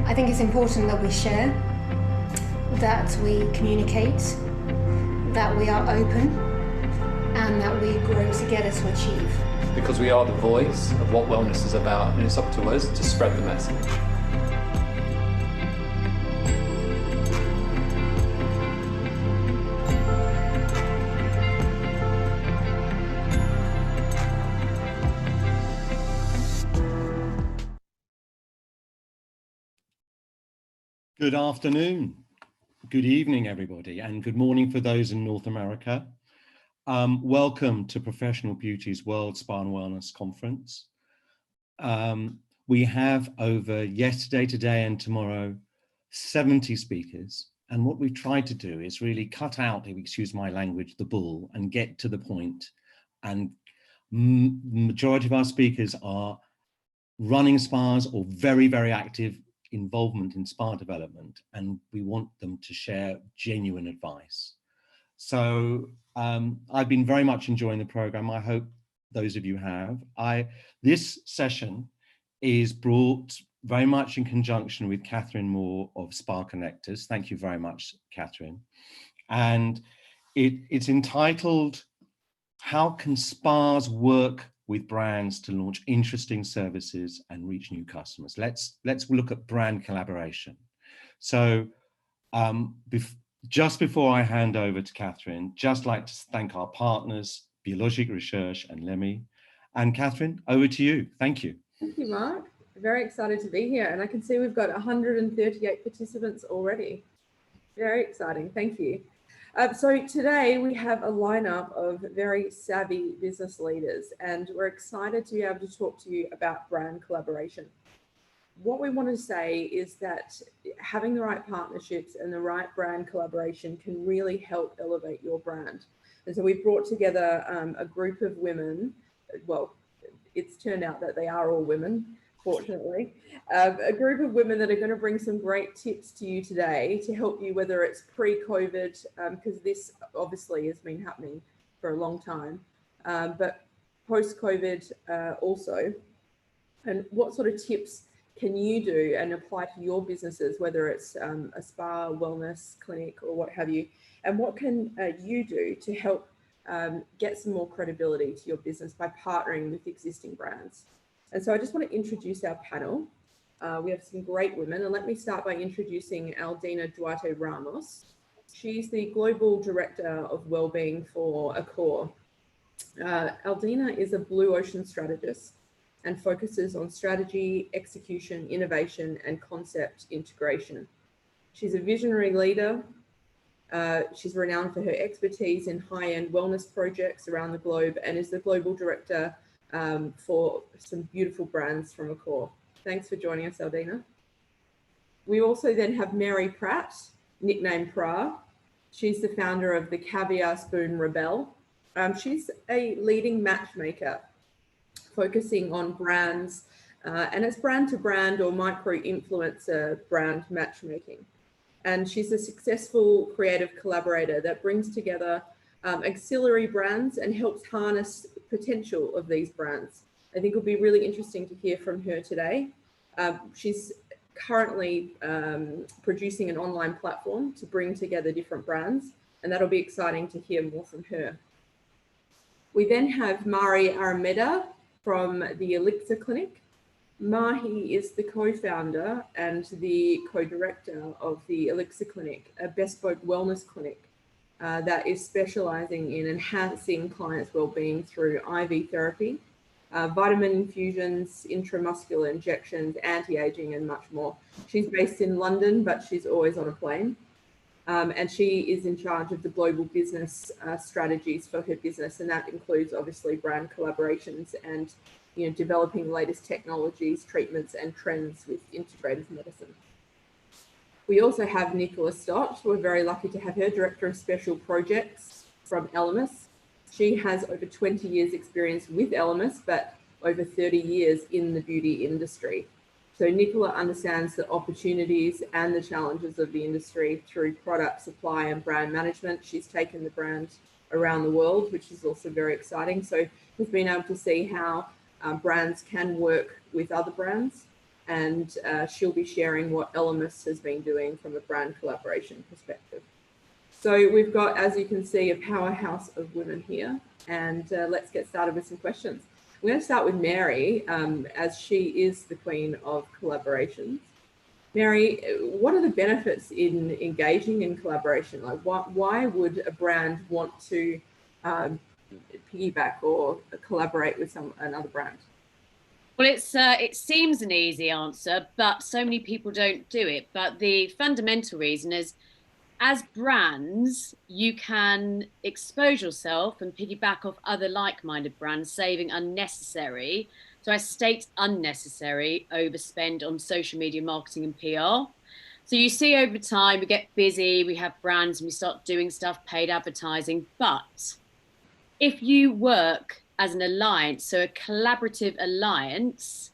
I think it's important that we share, that we communicate, that we are open, and that we grow together to achieve. Because we are the voice of what wellness is about, and it's up to us to spread the message. Good afternoon, good evening, everybody, and good morning for those in North America. Welcome to Professional Beauty's World Spa and Wellness Conference. We have over yesterday, today, and tomorrow 70 speakers. And what we've tried to do is really cut out, if you excuse my language, the bull and get to the point. And the majority of our speakers are running spas or very, very active involvement in spa development, and we want them to share genuine advice. So I've been very much enjoying the program. I hope those of you have. This session is brought very much in conjunction with Kathryn Moore of Spa Connectors. Thank you very much, Kathryn. And it's entitled, How Can Spas Work with Brands to Launch Interesting Services and Reach New Customers? Let's look at brand collaboration. So just before I hand over to Kathryn, just like to thank our partners, Biologic Research and Lemmy. And Kathryn, over to you. Thank you. Thank you, Mark. Very excited to be here. And I can see we've got 138 participants already. Very exciting. Thank you. So today we have a lineup of very savvy business leaders, and we're excited to be able to talk to you about brand collaboration. What we want to say is that having the right partnerships and the right brand collaboration can really help elevate your brand. And so we've brought together a group of women. Well, it's turned out that they are all women, fortunately. A group of women that are going to bring some great tips to you today to help you, whether it's pre-COVID, because this obviously has been happening for a long time, but post-COVID also. And what sort of tips can you do and apply to your businesses, whether it's a spa, wellness clinic, or what have you? And what can you do to help get some more credibility to your business by partnering with existing brands? And so I just want to introduce our panel. We have some great women, and let me start by introducing Aldina Duarte Ramos. She's the Global Director of Wellbeing for Accor. Aldina is a blue ocean strategist and focuses on strategy, execution, innovation, and concept integration. She's a visionary leader. She's renowned for her expertise in high-end wellness projects around the globe and is the Global Director for some beautiful brands from Accor. Thanks for joining us, Aldina. We also then have Mary Pratt, nicknamed Pratt. She's the founder of the Caviar Spoon Rebelle. She's a leading matchmaker, focusing on brands, and it's brand to brand or micro-influencer brand matchmaking. And she's a successful creative collaborator that brings together auxiliary brands and helps harness potential of these brands. I think it'll be really interesting to hear from her today. She's currently producing an online platform to bring together different brands, and that'll be exciting to hear more from her. We then have Mari Armada from the Elixir Clinic. Mahi is the co-founder and the co-director of the Elixir Clinic, a bespoke wellness clinic that is specializing in enhancing clients' well-being through IV therapy, vitamin infusions, intramuscular injections, anti-aging, and much more. She's based in London, but she's always on a plane. And she is in charge of the global business strategies for her business, and that includes obviously brand collaborations and developing the latest technologies, treatments, and trends with integrative medicine. We also have Nicola Stott. We're very lucky to have her, Director of Special Projects from Elemis. She has over 20 years experience with Elemis, but over 30 years in the beauty industry. So Nicola understands the opportunities and the challenges of the industry through product supply and brand management. She's taken the brand around the world, which is also very exciting. So we've been able to see how brands can work with other brands and she'll be sharing what Elemis has been doing from a brand collaboration perspective. So we've got, as you can see, a powerhouse of women here, and let's get started with some questions. I'm going to start with Mary, as she is the queen of collaborations. Mary, what are the benefits in engaging in collaboration? Like, why would a brand want to piggyback or collaborate with another brand? Well, it seems an easy answer, but so many people don't do it. But the fundamental reason is, as brands, you can expose yourself and piggyback off other like-minded brands, saving unnecessary, so I state unnecessary, overspend on social media marketing and PR. So you see over time, we get busy, we have brands and we start doing stuff, paid advertising. But if you work as an alliance, so a collaborative alliance,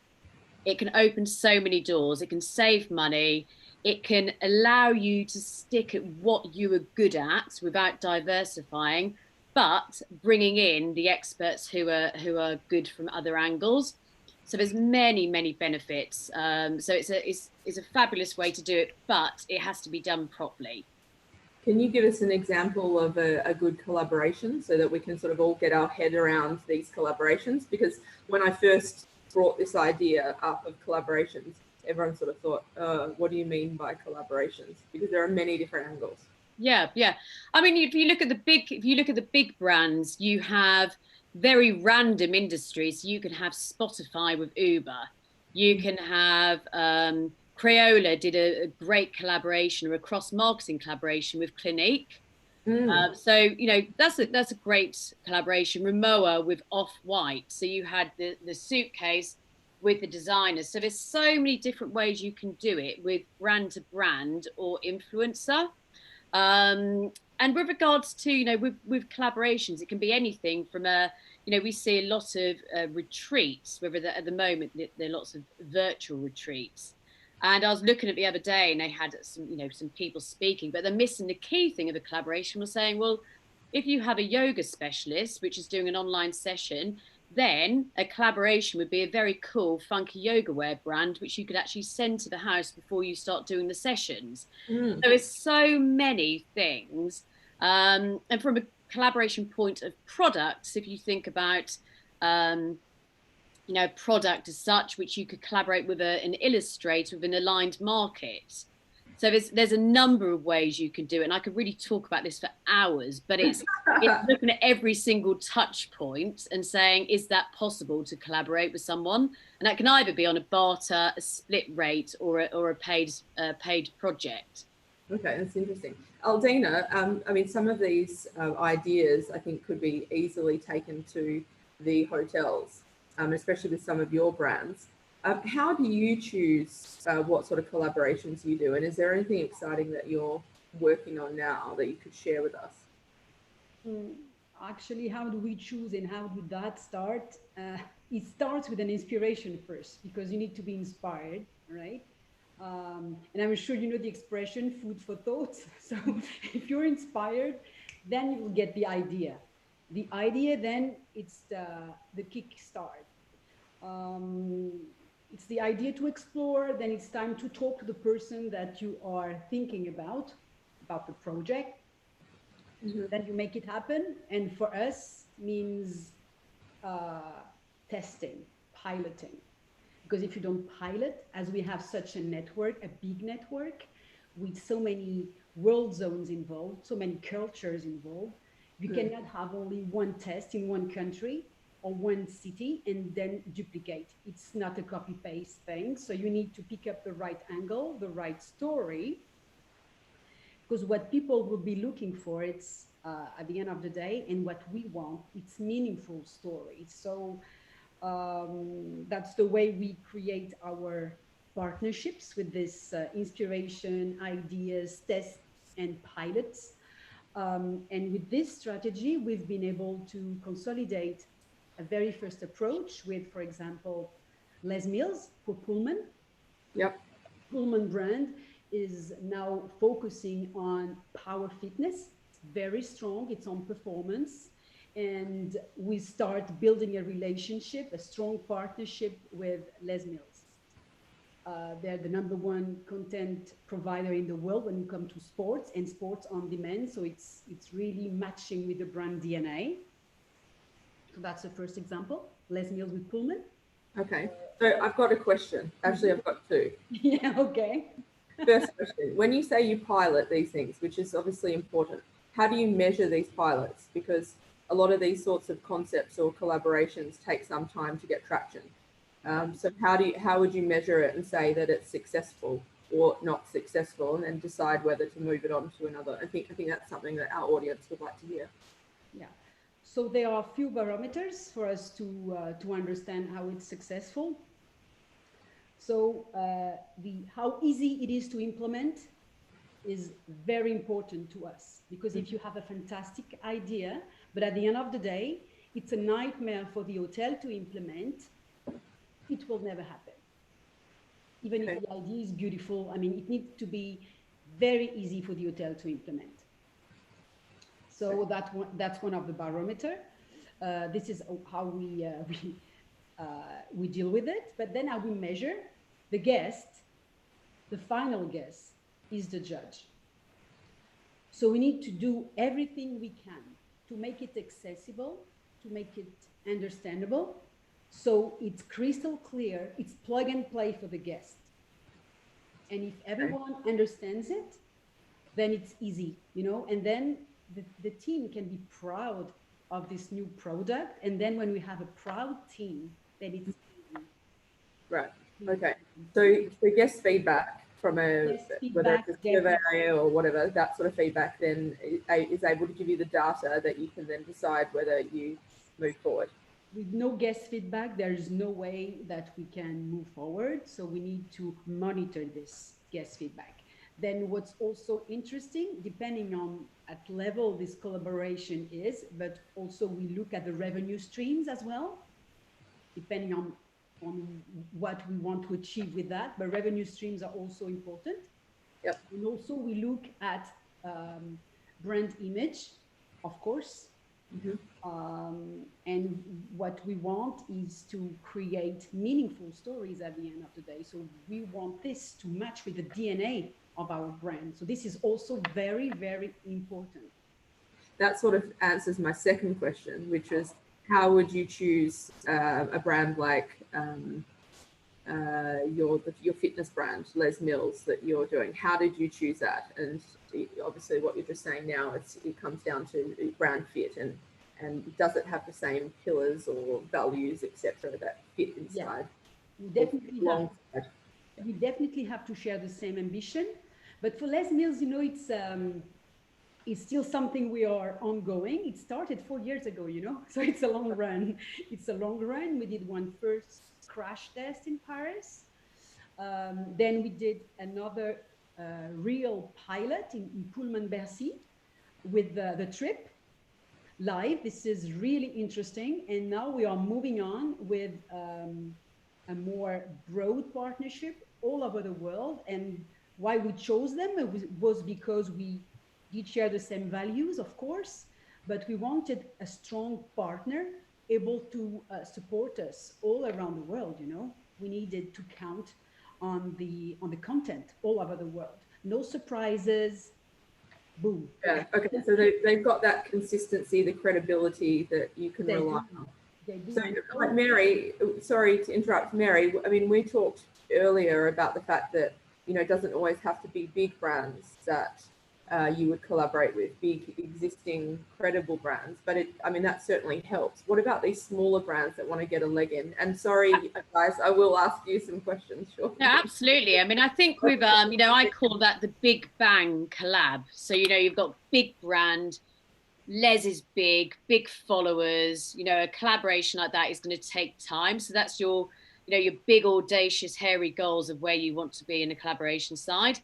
it can open so many doors. It can save money. It can allow you to stick at what you are good at without diversifying, but bringing in the experts who are good from other angles. So there's many benefits. So it's a fabulous way to do it, but it has to be done properly. Can you give us an example of a good collaboration so that we can sort of all get our head around these collaborations? Because when I first brought this idea up of collaborations, everyone sort of thought, what do you mean by collaborations? Because there are many different angles. Yeah. I mean, if you look at the big brands, you have very random industries. You can have Spotify with Uber. You can have Crayola did a great collaboration, or a cross-marketing collaboration with Clinique. So that's a great collaboration. Rimowa with Off-White. So you had the suitcase with the designers. So there's so many different ways you can do it with brand to brand or influencer. And with regards to, with collaborations, it can be anything from we see a lot of retreats, whether at the moment there are lots of virtual retreats. And I was looking at the other day and they had some people speaking, but they're missing the key thing of a collaboration was saying, well, if you have a yoga specialist, which is doing an online session, then a collaboration would be a very cool, funky yoga wear brand, which you could actually send to the house before you start doing the sessions. So there's so many things. And from a collaboration point of products, if you think about, product as such, which you could collaborate with an illustrator with an aligned market. So there's a number of ways you can do it. And I could really talk about this for hours, but it's looking at every single touch point and saying, is that possible to collaborate with someone? And that can either be on a barter, a split rate, or a paid project. Okay, that's interesting. Aldina, I mean, some of these ideas I think could be easily taken to the hotels, especially with some of your brands. How do you choose what sort of collaborations you do? And is there anything exciting that you're working on now that you could share with us? Actually, how do we choose and how did that start? It starts with an inspiration first, because you need to be inspired, right? And I'm sure you know the expression, food for thought. So if you're inspired, then you will get the idea. The idea, then it's the kickstart. It's the idea to explore, then it's time to talk to the person that you are thinking about the project. Then you make it happen. And for us means testing, piloting. Because if you don't pilot, as we have such a network, a big network, with so many world zones involved, so many cultures involved, you cannot have only one test in one country or one city and then duplicate. It's not a copy-paste thing. So you need to pick up the right angle, the right story, because what people will be looking for, it's at the end of the day, and what we want, it's meaningful stories. So that's the way we create our partnerships with this inspiration, ideas, tests, and pilots. And with this strategy, we've been able to consolidate a very first approach with, for example, Les Mills for Pullman. Yep. Pullman brand is now focusing on power fitness. It's very strong. It's on performance. And we start building a relationship, a strong partnership with Les Mills. they're the #1 content provider in the world when you come to sports and sports on demand. So it's really matching with the brand DNA. So that's the first example. Les Mills with Pullman. Okay. So I've got a question. Actually, I've got two. Yeah. Okay. First question, when you say you pilot these things, which is obviously important, how do you measure these pilots? Because a lot of these sorts of concepts or collaborations take some time to get traction. So how would you measure it and say that it's successful or not successful, and then decide whether to move it on to another? I think that's something that our audience would like to hear. Yeah. So there are a few barometers for us to understand how it's successful. So how easy it is to implement is very important to us, because if you have a fantastic idea, but at the end of the day, it's a nightmare for the hotel to implement, it will never happen. Even if the idea is beautiful, I mean, it needs to be very easy for the hotel to implement. So that's one of the barometer. This is how we deal with it. But then how we measure the guest, the final guest is the judge. So we need to do everything we can to make it accessible, to make it understandable. So it's crystal clear, it's plug and play for the guest. And if everyone understands it, then it's easy, you know, and then the team can be proud of this new product. And then when we have a proud team, then it's easy. Right. Okay. So the guest feedback from whether it's a survey or whatever, that sort of feedback then is able to give you the data that you can then decide whether you move forward. With no guest feedback, there is no way that we can move forward. So we need to monitor this guest feedback. Then what's also interesting, depending on at level this collaboration is, but also we look at the revenue streams as well, depending on what we want to achieve with that. But revenue streams are also important. Yep. And also we look at brand image, of course. Mm-hmm. And what we want is to create meaningful stories at the end of the day. So we want this to match with the DNA of our brand. So this is also very, very important. That sort of answers my second question, which is how would you choose a brand like your fitness brand, Les Mills, that you're doing? How did you choose that? And obviously what you're just saying now, it comes down to brand fit and does it have the same pillars or values, etc., that fit inside? Yeah. We definitely have to share the same ambition. But for Les Mills, you know, it's still something we are ongoing. It started 4 years ago, you know, so it's a long run. It's a long run. We did one first crash test in Paris. Then we did another real pilot in Pullman-Bercy with the trip live. This is really interesting. And now we are moving on with a more broad partnership all over the world. And why we chose them was because we did share the same values, of course, but we wanted a strong partner able to support us all around the world. You know, we needed to count on the content all over the world. No surprises. Boom. Yeah. Okay. So they've got that consistency, the credibility that you can rely on. So, like Mary, sorry to interrupt, Mary. I mean, we talked earlier about the fact that, you know, it doesn't always have to be big brands that you would collaborate with, big existing credible brands, but I mean, that certainly helps. What about these smaller brands that want to get a leg in? And sorry, guys, I will ask you some questions. Sure. No, absolutely. I mean, I think we've, you know, I call that the Big Bang collab. So, you know, you've got big brand, Les is big followers, you know, a collaboration like that is going to take time. So that's your, you know, your big, audacious, hairy goals of where you want to be in the collaboration side.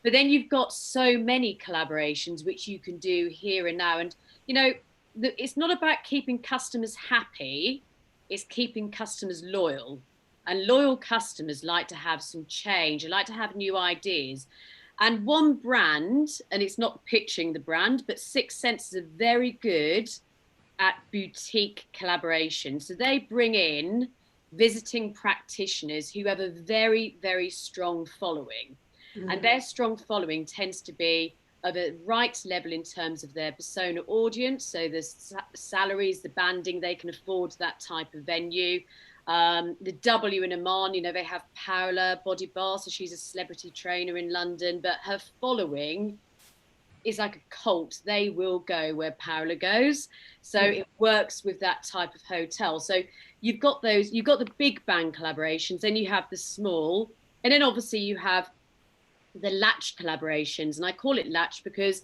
But then you've got so many collaborations which you can do here and now. And, you know, it's not about keeping customers happy, it's keeping customers loyal. And loyal customers like to have some change, they like to have new ideas. And one brand, and it's not pitching the brand, but Six Senses are very good at boutique collaboration. So they bring in visiting practitioners who have a very, very strong following. And their strong following tends to be of a right level in terms of their persona audience. So the salaries, the banding, they can afford that type of venue. The W in Oman, you know, they have Paola Body Bar, so she's a celebrity trainer in London, but her following is like a cult. They will go where Paola goes. So it works with that type of hotel. So you've got the big bang collaborations, then you have the small, and then obviously you have the latch collaborations. And I call it latch because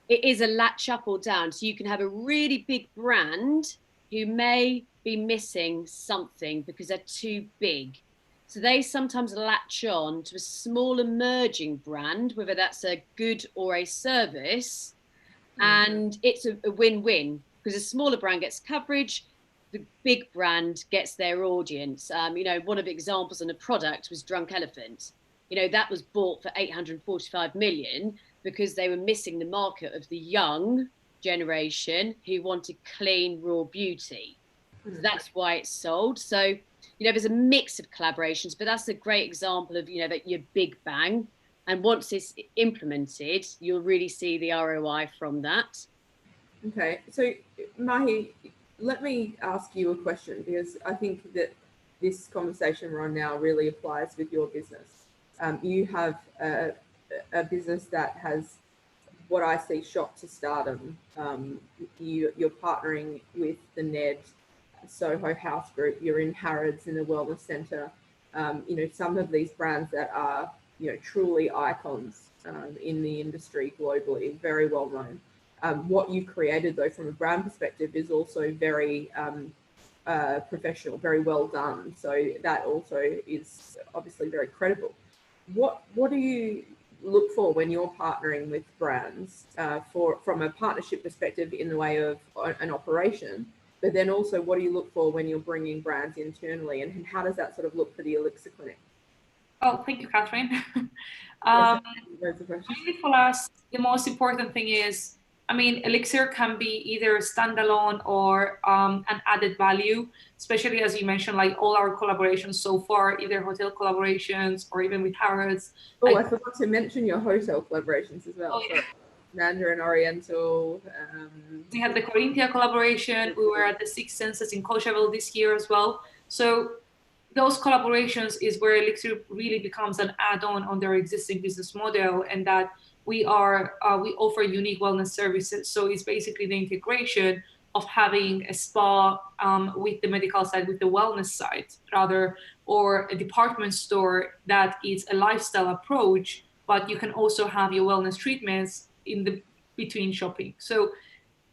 it is a latch up or down. So you can have a really big brand who may be missing something because they're too big. So they sometimes latch on to a small emerging brand, whether that's a good or a service. And it's a win-win because a smaller brand gets coverage, the big brand gets their audience. You know, one of the examples on a product was Drunk Elephant. You know, that was bought for 845 million because they were missing the market of the young generation who wanted clean, raw beauty. So that's why it's sold. So, you know, there's a mix of collaborations, but that's a great example of, you know, that your big bang. And once it's implemented, you'll really see the ROI from that. Okay. So, Mahi, let me ask you a question because I think that this conversation right now really applies with your business. You have a business that has what I see shot to stardom. You're partnering with the Ned Soho House Group. You're in Harrods in the Wellness Centre. You know, some of these brands that are, you know, truly icons in the industry globally, very well known. What you created, though, from a brand perspective, is also very professional, very well done. So that also is obviously very credible. What do you look for when you're partnering with brands from a partnership perspective in the way of an operation? But then also, what do you look for when you're bringing brands internally, and how does that sort of look for the Elixir Clinic? Oh, thank you, Kathryn. Really for us, the most important thing is, I mean, Elixir can be either standalone or an added value, especially as you mentioned, like all our collaborations so far, either hotel collaborations or even with Harrods. Oh, I forgot to mention your hotel collaborations as well. Oh, yeah. Mandarin Oriental. We had the Corinthia collaboration. We were at the Six Senses in Coachella this year as well. So those collaborations is where Elixir really becomes an add-on on their existing business model, and that we offer unique wellness services. So it's basically the integration of having a spa with the medical side, with the wellness side rather, or a department store that is a lifestyle approach, but you can also have your wellness treatments in the between shopping. So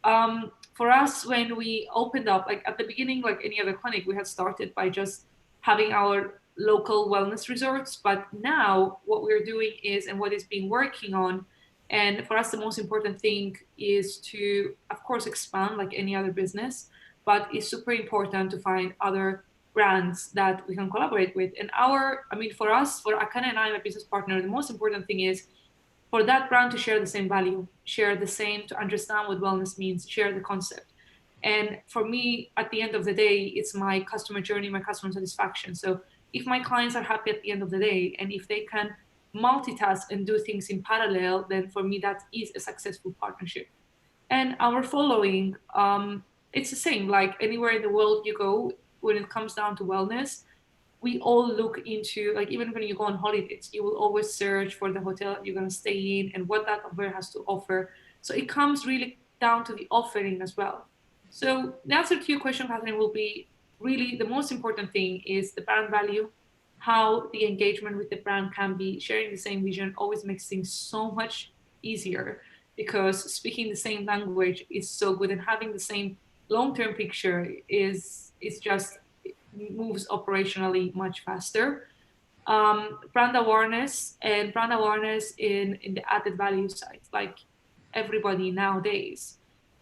for us, when we opened up, like at the beginning, like any other clinic, we had started by just having our local wellness resorts. But now what we're doing is, and what is being working on, and for us, the most important thing is to, of course, expand like any other business, but it's super important to find other brands that we can collaborate with. And for us, for Akane and I, my business partner, the most important thing is for that brand to share the same value, to understand what wellness means, share the concept. And for me, at the end of the day, it's my customer journey, my customer satisfaction. So if my clients are happy at the end of the day, and if they can multitask and do things in parallel, then for me, that is a successful partnership. And our following, it's the same, like anywhere in the world you go, when it comes down to wellness, we all look into, like even when you go on holidays, you will always search for the hotel you're going to stay in and what that hotel has to offer. So it comes really down to the offering as well. So the answer to your question, Kathryn, will be really the most important thing is the brand value, how the engagement with the brand can be. Sharing the same vision always makes things so much easier because speaking the same language is so good, and having the same long-term picture is just moves operationally much faster. Brand awareness in the added value side, like everybody nowadays.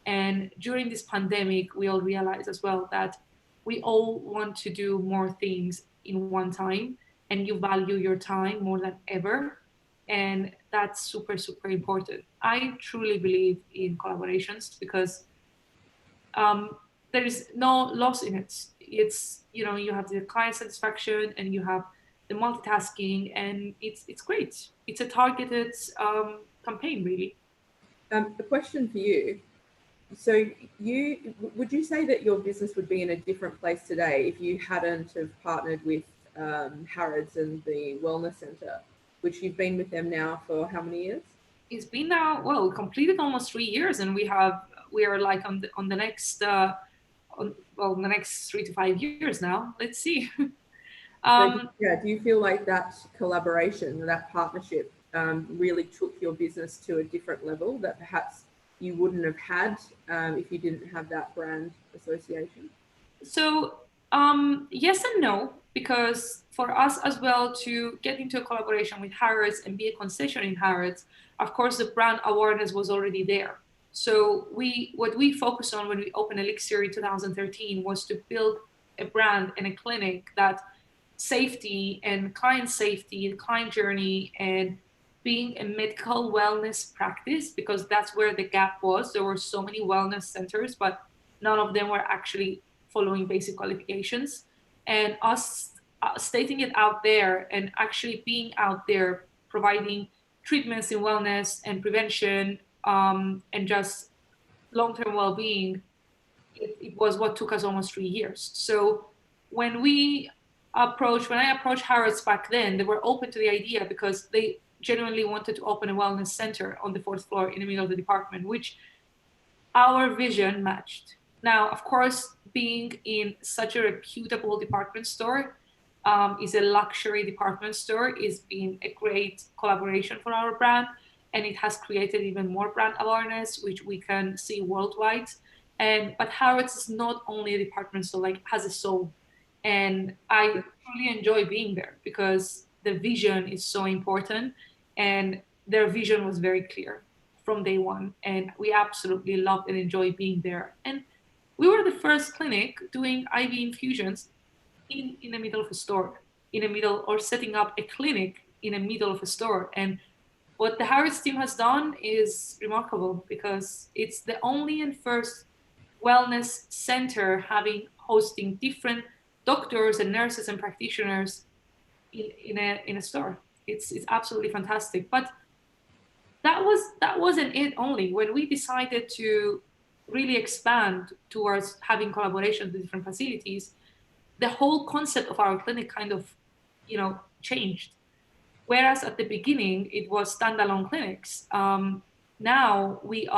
And during this pandemic, we all realized as well that we all want to do more things in one time, and you value your time more than ever. And that's super, super important. I truly believe in collaborations because there is no loss in it. It's, you know, you have the client satisfaction and you have the multitasking, and it's great. It's a targeted campaign, really. A question for you. So would you say that your business would be in a different place today if you hadn't have partnered with Harrods and the Wellness Centre, which you've been with them now for how many years? It's been now, well, we completed almost 3 years, and we are like on the next the next 3 to 5 years now. Let's see. So, yeah, do you feel like that collaboration, that partnership really took your business to a different level that perhaps you wouldn't have had if you didn't have that brand association? So yes and no, because for us as well to get into a collaboration with Harrods and be a concession in Harrods, of course the brand awareness was already there. So what we focused on when we opened Elixir in 2013 was to build a brand and a clinic that safety and client journey, and being a medical wellness practice, because that's where the gap was. There were so many wellness centers, but none of them were actually following basic qualifications. And us stating it out there and actually being out there providing treatments in wellness and prevention, and just long-term well-being, it was what took us almost 3 years. So when I approached Harrods back then, they were open to the idea because they genuinely wanted to open a wellness center on the 4th floor in the middle of the department, which our vision matched. Now, of course, being in such a reputable department store, is a luxury department store, is been a great collaboration for our brand, and it has created even more brand awareness, which we can see worldwide. But Harrods is not only a department store, like has a soul. And I really enjoy being there because the vision is so important, and their vision was very clear from day one. And we absolutely loved and enjoyed being there. And we were the first clinic doing IV infusions in the middle of a store, or setting up a clinic in the middle of a store. And what the Harrods team has done is remarkable, because it's the only and first wellness center hosting different doctors and nurses and practitioners in a store. It's absolutely fantastic. But that wasn't it only. When we decided to really expand towards having collaborations with different facilities, the whole concept of our clinic kind of, changed. Whereas at the beginning it was standalone clinics, now we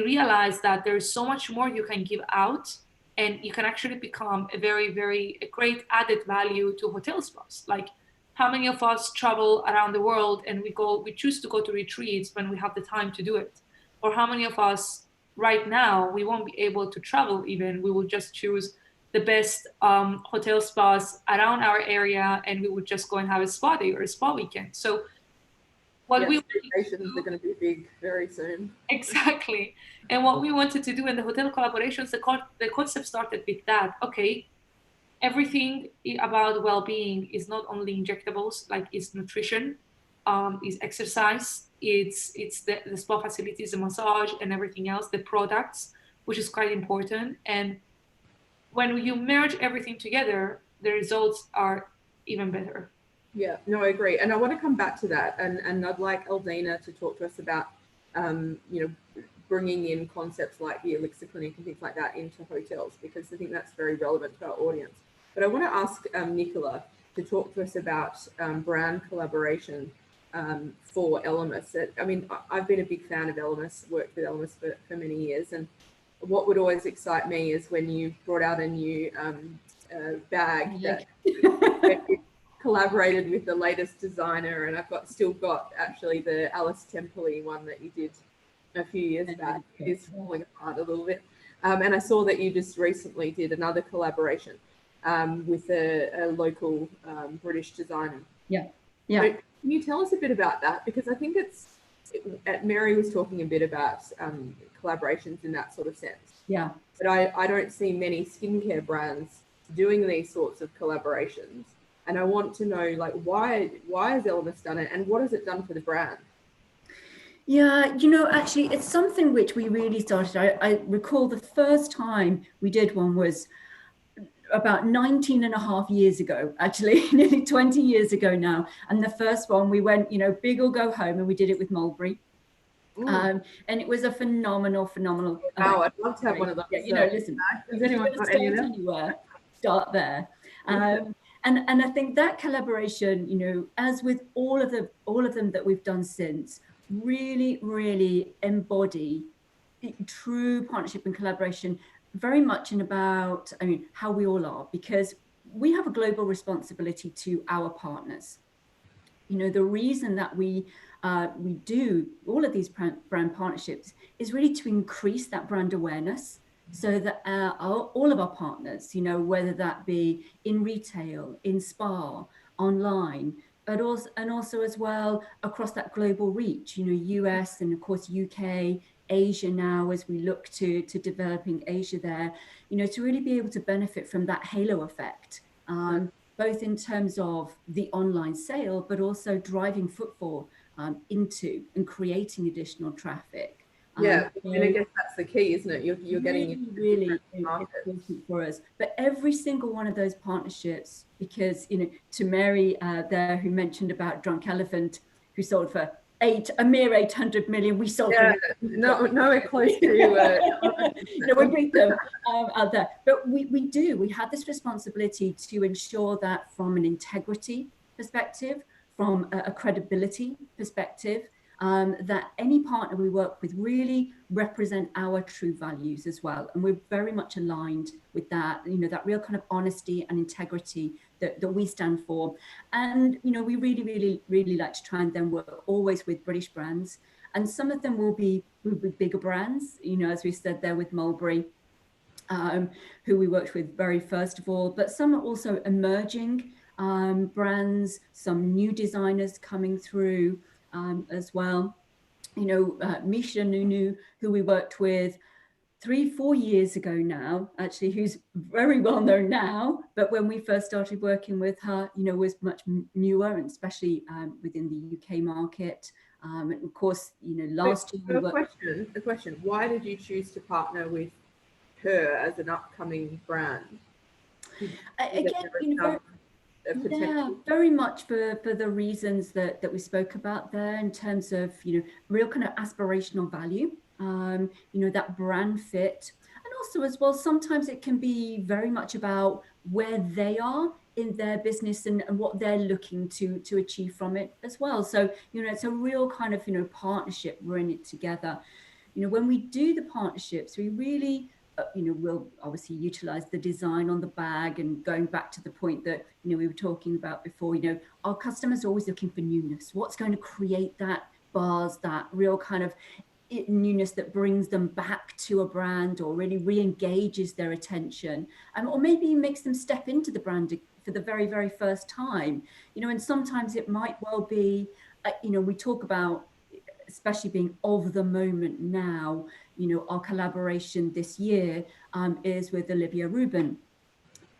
realize that there's so much more you can give out, and you can actually become a very, very great added value to hotel spas. Like, how many of us travel around the world and we choose to go to retreats when we have the time to do it? Or how many of us right now, we won't be able to travel even, we will just choose the best hotel spas around our area, and we would just go and have a spa day or a spa weekend. So vacations are going to be big very soon. Exactly. And what we wanted to do in the hotel collaborations, the concept started with that. Okay, everything about well-being is not only injectables, like it's nutrition, is exercise, it's the spa facilities, the massage and everything else, the products, which is quite important. And when you merge everything together, the results are even better. Yeah, no, I agree. And I want to come back to that. And I'd like Aldina to talk to us about, bringing in concepts like the Elixir Clinic and things like that into hotels, because I think that's very relevant to our audience. But I want to ask Nicola to talk to us about brand collaboration for Elemis. I mean, I've been a big fan of Elemis, worked with Elemis for many years. And what would always excite me is when you brought out a new bag that collaborated with the latest designer, and I've still got actually the Alice Temple one that you did a few years back. It is falling apart a little bit. And I saw that you just recently did another collaboration with a local British designer. Yeah. So can you tell us a bit about that? Because I think Mary was talking a bit about collaborations in that sort of sense. Yeah. But I don't see many skincare brands doing these sorts of collaborations. And I want to know, like, why has Elemis done it, and what has it done for the brand? Yeah, actually, it's something which we really started. I recall the first time we did one was about 19 and a half years ago, actually, nearly 20 years ago now. And the first one we went, big or go home, and we did it with Mulberry. And it was a phenomenal. Wow, I'd love to have one of those. Yeah, listen, has anyone got any of them? Anywhere, start there. And I think that collaboration, as with all of them that we've done since, really embody true partnership and collaboration, very much in about, how we all are, because we have a global responsibility to our partners. The reason that we do all of these brand partnerships is really to increase that brand awareness, so that all of our partners, whether that be in retail, in spa, online, but also as well across that global reach, US and of course UK, Asia now, as we look to developing Asia there, to really be able to benefit from that halo effect. Both in terms of the online sale, but also driving footfall into and creating additional traffic. Yeah, I guess that's the key, isn't it? You're getting really important for us. But every single one of those partnerships, because to Mary there, who mentioned about Drunk Elephant, who sold for a mere 800 million, we sold for nowhere close to no, we beat them out there. But we had this responsibility to ensure that from an integrity perspective, from a credibility perspective, that any partner we work with really represent our true values as well. And we're very much aligned with that, that real kind of honesty and integrity that we stand for. And, we really like to try and then work always with British brands. And some of them will be bigger brands, as we said there with Mulberry, who we worked with very first of all, but some are also emerging brands, some new designers coming through as well. Misha Nunu, who we worked with 3-4 years ago now, actually, who's very well known now, but when we first started working with her, was much newer, and especially within the UK market. And of course, last year we worked. A question, why did you choose to partner with her as an upcoming brand? Very much for the reasons that we spoke about there, in terms of real kind of aspirational value, that brand fit, and also as well sometimes it can be very much about where they are in their business and what they're looking to achieve from it as well. So it's a real kind of partnership. We're in it together. When we do the partnerships, we really we'll obviously utilize the design on the bag, and going back to the point that we were talking about before, our customers are always looking for newness. What's going to create that buzz, that real kind of newness that brings them back to a brand, or really re-engages their attention, or maybe makes them step into the brand for the very, very first time. And sometimes it might well be, we talk about, especially being of the moment now, our collaboration this year is with Olivia Rubin,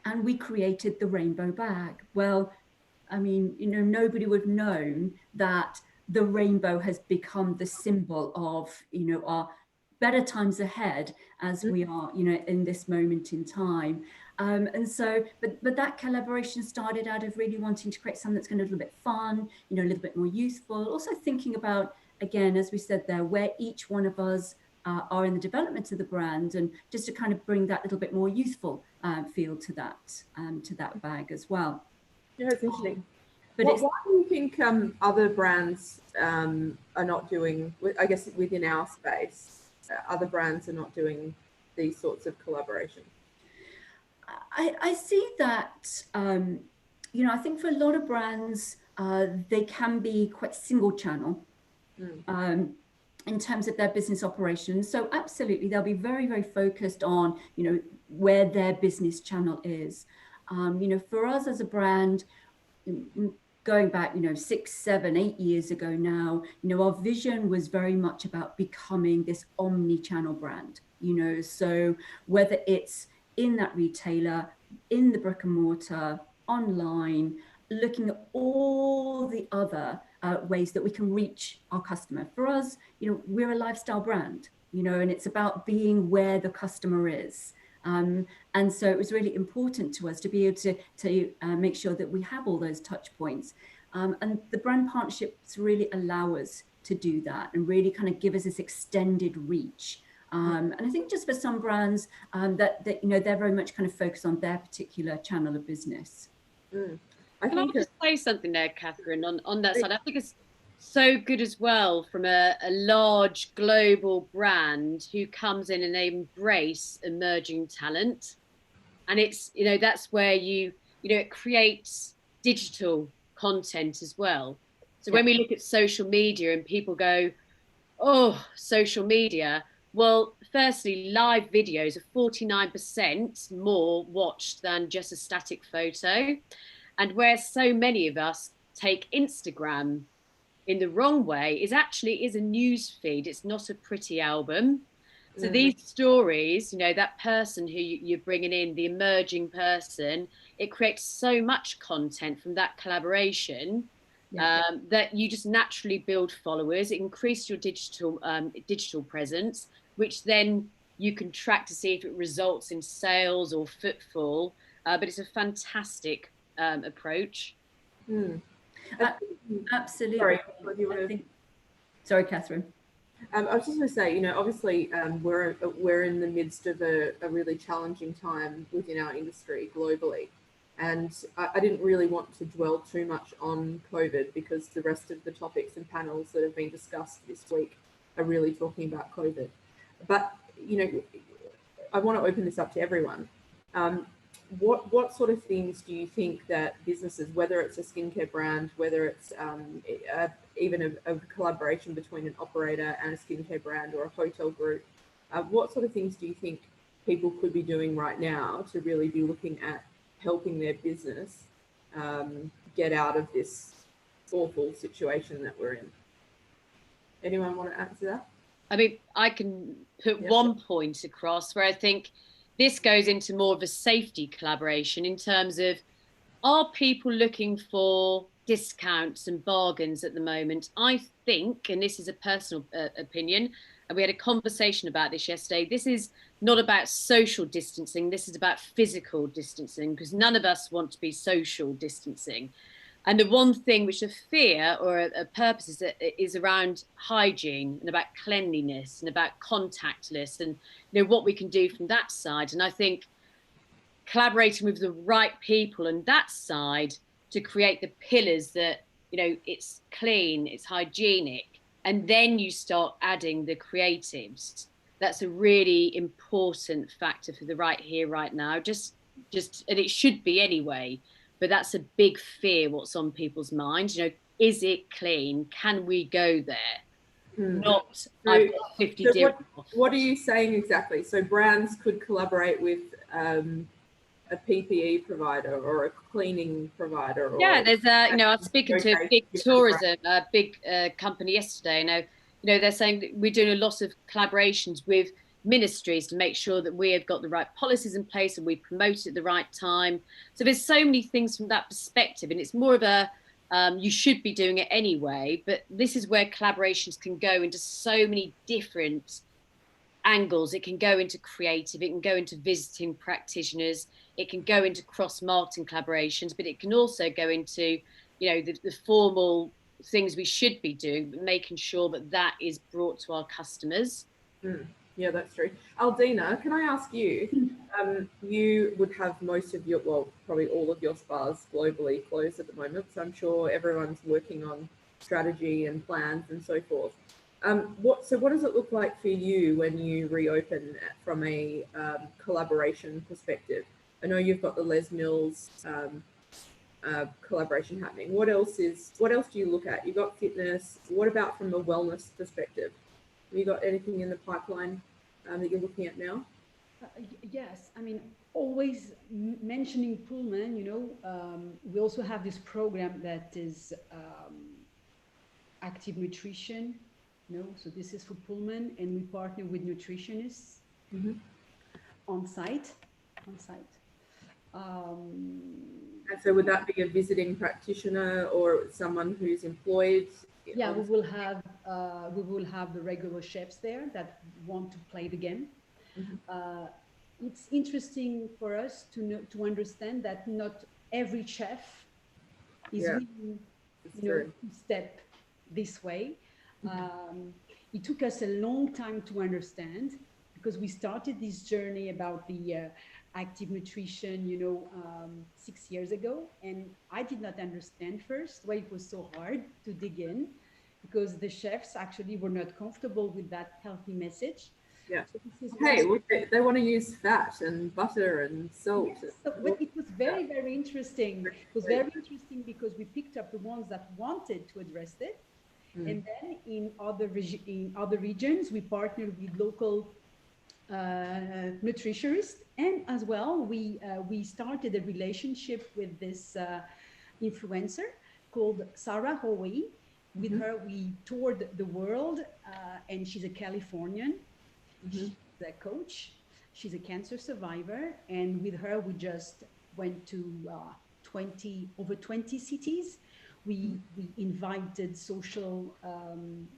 and we created the rainbow bag. Well, nobody would have known that the rainbow has become the symbol of, our better times ahead as we are, in this moment in time. And so, but that collaboration started out of really wanting to create something that's going to be a little bit fun, a little bit more youthful. Also thinking about, again, as we said there, where each one of us are in the development of the brand, and just to kind of bring that little bit more youthful feel to that bag as well. Yeah, it's interesting. But why do you think other brands are not doing, I guess within our space, other brands are not doing these sorts of collaborations? I see that, I think for a lot of brands, they can be quite single channel. In terms of their business operations. So absolutely, they'll be very, very focused on, where their business channel is. For us as a brand, going back, 6, 7, 8 years ago now, our vision was very much about becoming this omni-channel brand, so whether it's in that retailer, in the brick and mortar, online, looking at all the other ways that we can reach our customer. For us, we're a lifestyle brand, and it's about being where the customer is. And so it was really important to us to be able to make sure that we have all those touch points. And the brand partnerships really allow us to do that and really kind of give us this extended reach. And I think just for some brands that they're very much kind of focused on their particular channel of business. Can I just say something there, Kathryn, on that side? I think it's so good as well from a large global brand who comes in and they embrace emerging talent. And it's, that's where it creates digital content as well. So when we look at social media and people go, oh, social media, well, firstly, live videos are 49% more watched than just a static photo. And where so many of us take Instagram in the wrong way is a news feed. It's not a pretty album. So these stories, that person who you're bringing in, the emerging person, it creates so much content from that collaboration that you just naturally build followers, increase your digital presence, which then you can track to see if it results in sales or footfall. But it's a fantastic approach. Absolutely. Sorry, Kathryn. I was just going to say, obviously we're in the midst of a really challenging time within our industry globally. And I didn't really want to dwell too much on COVID because the rest of the topics and panels that have been discussed this week are really talking about COVID. But, I want to open this up to everyone. What sort of things do you think that businesses, whether it's a skincare brand, whether it's even a collaboration between an operator and a skincare brand or a hotel group, what sort of things do you think people could be doing right now to really be looking at helping their business get out of this awful situation that we're in? Anyone want to answer that? I mean, I can put one point across where I think this goes into more of a safety collaboration in terms of, are people looking for discounts and bargains at the moment? I think, and this is a personal opinion, and we had a conversation about this yesterday, this is not about social distancing, this is about physical distancing, because none of us want to be social distancing. And the one thing which a fear or a purpose is around hygiene and about cleanliness and about contactless and what we can do from that side. And I think collaborating with the right people on that side to create the pillars that, it's clean, it's hygienic, and then you start adding the creatives. That's a really important factor for the right here, right now. Just, and it should be anyway. But that's a big fear what's on people's minds. Is it clean? Can we go there? Not, I've got 50 so what are you saying exactly? So brands could collaborate with a PPE provider or a cleaning provider? Yeah, there's I was speaking to a big tourism, a big company yesterday. They're saying that we're doing a lot of collaborations with ministries to make sure that we have got the right policies in place and we promote it at the right time. So there's so many things from that perspective, and it's more of a you should be doing it anyway, but this is where collaborations can go into so many different angles. It can go into creative, it can go into visiting practitioners, it can go into cross-marketing collaborations, but it can also go into the formal things we should be doing, but making sure that is brought to our customers. Yeah, that's true. Aldina, can I ask you, you would have most of your, well, probably all of your spas globally closed at the moment, so I'm sure everyone's working on strategy and plans and so forth. So what does it look like for you when you reopen from a collaboration perspective? I know you've got the Les Mills collaboration happening. What else do you look at? You've got fitness. What about from a wellness perspective? Have you got anything in the pipeline that you're looking at now? Yes, I mean, always mentioning Pullman, we also have this program that is active nutrition, so this is for Pullman, and we partner with nutritionists on site. And so would that be a visiting practitioner or someone who's employed? Yeah, we will have the regular chefs there that want to play the game. It's interesting for us to understand that not every chef is willing, to step this way. It took us a long time to understand, because we started this journey about the active nutrition, 6 years ago, and I did not understand first why it was so hard to dig in, because the chefs actually were not comfortable with that healthy message. Yeah. So this is Well, they want to use fat and butter and salt. Yes, but it was very, very interesting. It was very interesting because we picked up the ones that wanted to address it. And then in other regions, we partnered with local nutritionists, and as well, we started a relationship with this influencer called Sarah Hoey. With her, we toured the world, and she's a Californian. She's a coach. She's a cancer survivor, and with her, we just went to over 20 cities. We invited social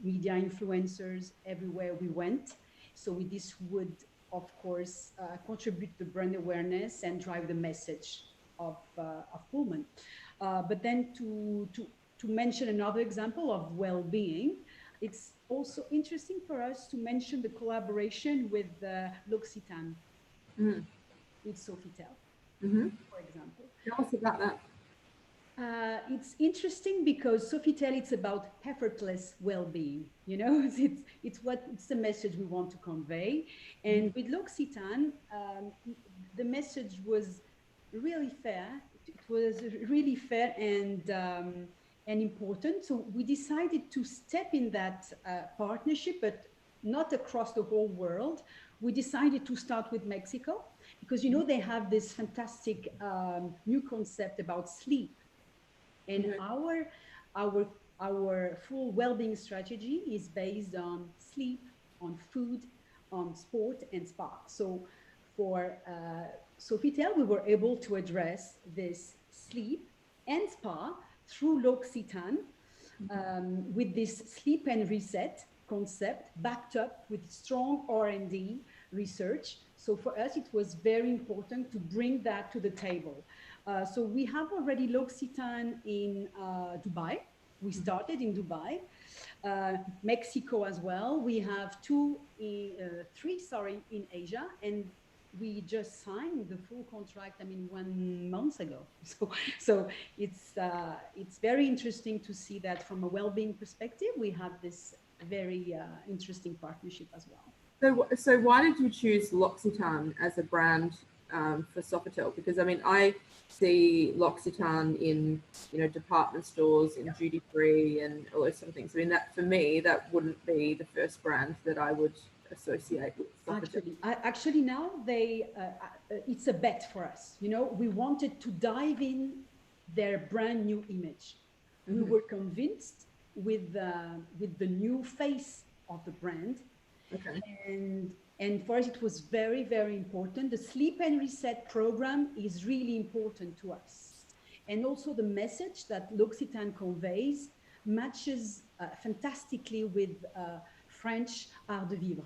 media influencers everywhere we went. So this would, of course, contribute to brand awareness and drive the message of Pullman. But then to mention another example of well-being, it's also interesting for us to mention the collaboration with L'Occitane, with Sofitel, for example. Tell us about that. It's interesting because Sofitel, it's about effortless well-being. It's the message we want to convey. And with L'Occitane, the message was really fair. It was really fair and important. So we decided to step in that partnership, but not across the whole world. We decided to start with Mexico because, they have this fantastic new concept about sleep. And our full well-being strategy is based on sleep, on food, on sport and spa. So for Sofitel, we were able to address this sleep and spa through L'Occitane with this sleep and reset concept backed up with strong R&D research. So for us, it was very important to bring that to the table. So we have already L'Occitane in Dubai. We started in Dubai, Mexico as well. We have three in Asia, and we just signed the full contract, 1 month ago. So it's very interesting to see that from a well-being perspective, we have this very interesting partnership as well. So why did you choose L'Occitane as a brand for Sofitel? Because I see L'Occitane in department stores, in duty free, and all those sort of things. That for me, that wouldn't be the first brand that I would associate with Sofitel. Actually now it's a bet for us. We wanted to dive in their brand new image. We were convinced with the new face of the brand. Okay. And for us, it was very, very important. The Sleep and Reset program is really important to us. And also the message that L'Occitane conveys matches fantastically with French art de vivre,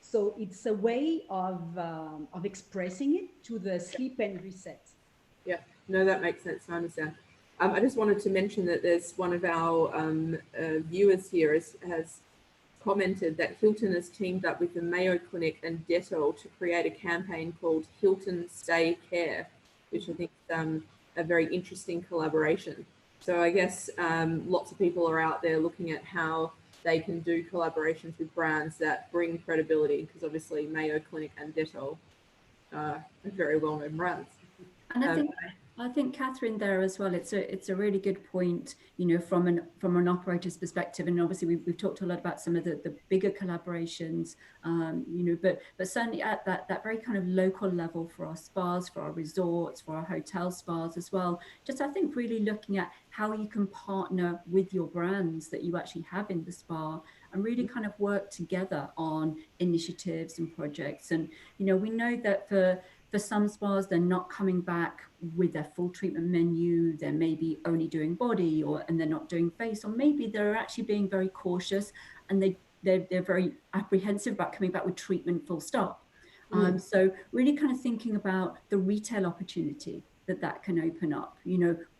So it's a way of expressing it to the Sleep and Reset. Yeah, no, that makes sense. I understand. I just wanted to mention that there's one of our viewers here has commented that Hilton has teamed up with the Mayo Clinic and Dettol to create a campaign called Hilton Stay Care, which I think is a very interesting collaboration. So I guess lots of people are out there looking at how they can do collaborations with brands that bring credibility, because obviously Mayo Clinic and Dettol are very well-known brands. And I think Kathryn there as well. It's a really good point, from an operator's perspective. And obviously we've talked a lot about some of the bigger collaborations, but certainly at that very kind of local level for our spas, for our resorts, for our hotel spas as well. Just I think really looking at how you can partner with your brands that you actually have in the spa and really kind of work together on initiatives and projects. And we know that for for some spas, they're not coming back with their full treatment menu. They're maybe only doing body, and they're not doing face, or maybe they're actually being very cautious and they're very apprehensive about coming back with treatment full stop. So really kind of thinking about the retail opportunity that can open up,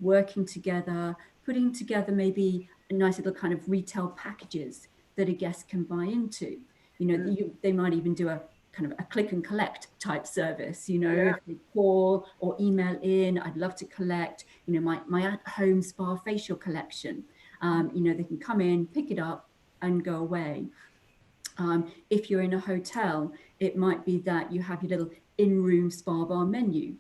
working together, putting together maybe a nice little kind of retail packages that a guest can buy into. They might even do a kind of a click and collect type service, if they call or email in, I'd love to collect, my at-home spa facial collection. They can come in, pick it up and go away. If you're in a hotel, it might be that you have your little in-room spa bar menu,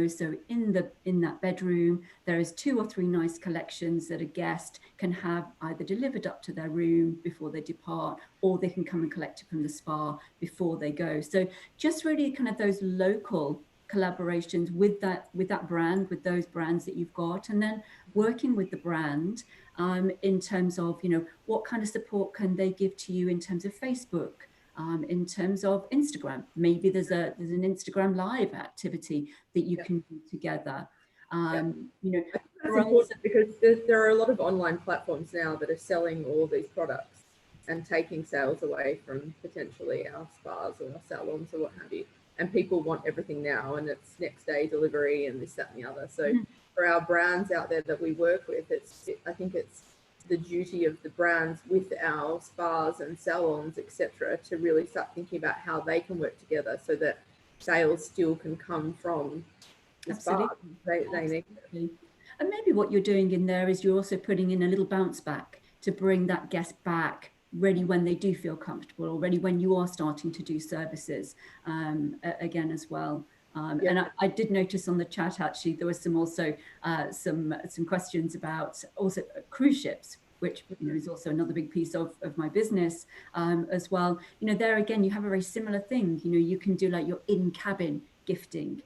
so in that bedroom, there is 2 or 3 nice collections that a guest can have either delivered up to their room before they depart, or they can come and collect it from the spa before they go. So just really kind of those local collaborations with that brand, with those brands that you've got, and then working with the brand in terms of, what kind of support can they give to you in terms of Facebook, in terms of Instagram. Maybe there's an Instagram live activity that you can do together. That's important because there are a lot of online platforms now that are selling all these products and taking sales away from potentially our spas or our salons or what have you. And people want everything now, and it's next day delivery and this, that, and the other. So for our brands out there that we work with, I think it's the duty of the brands with our spas and salons, etc., to really start thinking about how they can work together so that sales still can come from the spas. They need it. And maybe what you're doing in there is you're also putting in a little bounce back to bring that guest back ready when they do feel comfortable, or ready when you are starting to do services again as well. And I did notice on the chat, actually, there was some questions about also cruise ships, which is also another big piece of my business as well. There again, you have a very similar thing. You can do like your in-cabin gifting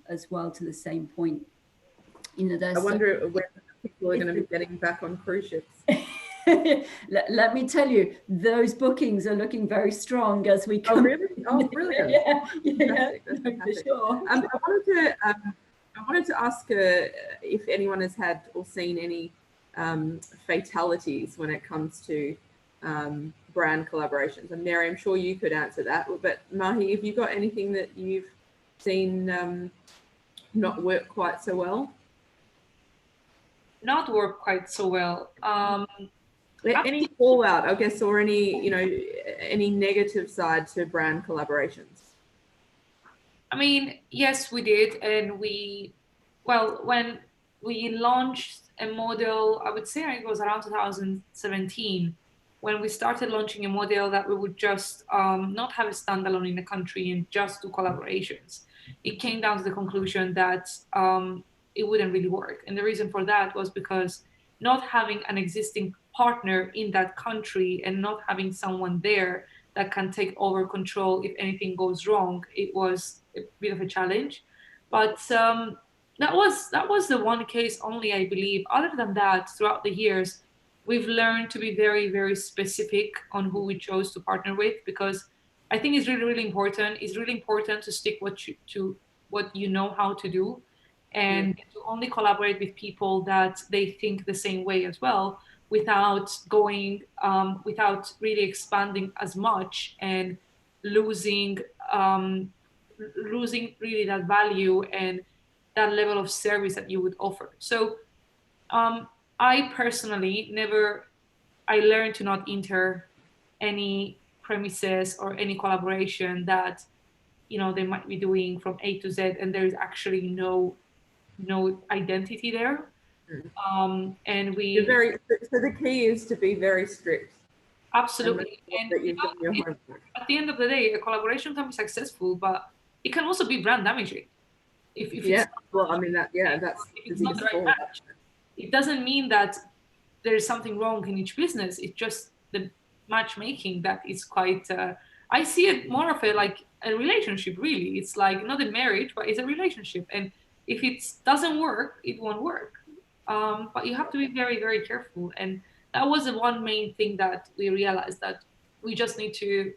as well, to the same point. I wonder when people are going to be getting back on cruise ships. Let me tell you, those bookings are looking very strong as we come. Oh, really? Oh, brilliant. Yeah, for sure. I wanted to ask if anyone has had or seen any fatalities when it comes to brand collaborations. And Mary, I'm sure you could answer that. But Mahi, have you got anything that you've seen not work quite so well? Not work quite so well. Any fallout, I guess, or any negative side to brand collaborations? I mean, yes, we did. And when we launched a model, I would say it was around 2017, when we started launching a model that we would just not have a standalone in the country and just do collaborations. It came down to the conclusion that it wouldn't really work. And the reason for that was because not having an existing partner in that country and not having someone there that can take over control if anything goes wrong, it was a bit of a challenge. But that was the one case only, I believe. Other than that, throughout the years, we've learned to be very, very specific on who we chose to partner with, because I think it's really, really important. It's really important to stick to what you know how to do, and to only collaborate with people that they think the same way as well, without really expanding as much and losing really that value and that level of service that you would offer. So I personally I learned to not enter any premises or any collaboration that they might be doing from A to Z and there is actually no identity there. And so the key is to be very strict. Absolutely. And at the end of the day, a collaboration can be successful, but it can also be brand damaging. If it's not the right match. It doesn't mean that there's something wrong in each business. It's just the matchmaking that is quite. I see it more of like a relationship. Really, it's like not a marriage, but it's a relationship. And if it doesn't work, it won't work. But you have to be very, very careful. And that was the one main thing that we realized, that we just need to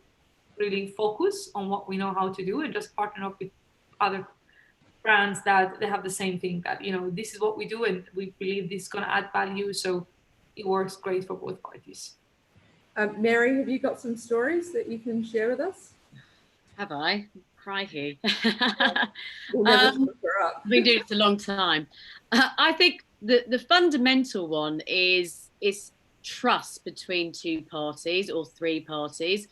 really focus on what we know how to do and just partner up with other brands that they have the same thing, that, you know, this is what we do and we believe this is going to add value. So it works great for both parties. Mary, have you got some stories that you can share with us? Have I? Crikey. We'll never stop her up. Been doing it a long time. I think the fundamental one is trust between two parties or three parties.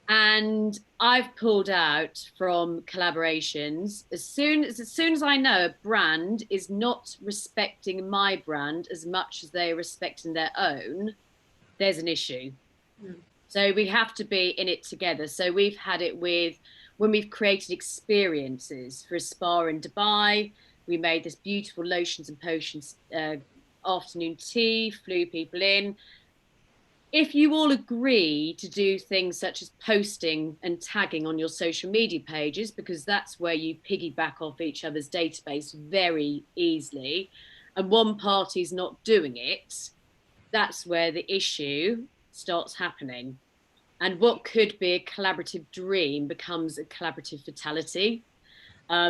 And I've pulled out from collaborations as soon as I know a brand is not respecting my brand as much as they're respecting their own, there's an issue. So we have to be in it together. So we've had it with when we've created experiences for a spa in Dubai. We made this beautiful lotions and potions afternoon tea, flew people in. If you all agree to do things such as posting and tagging on your social media pages, because that's where you piggyback off each other's database very easily, and one party's not doing it, that's where the issue starts happening. And what could be a collaborative dream becomes a collaborative fatality.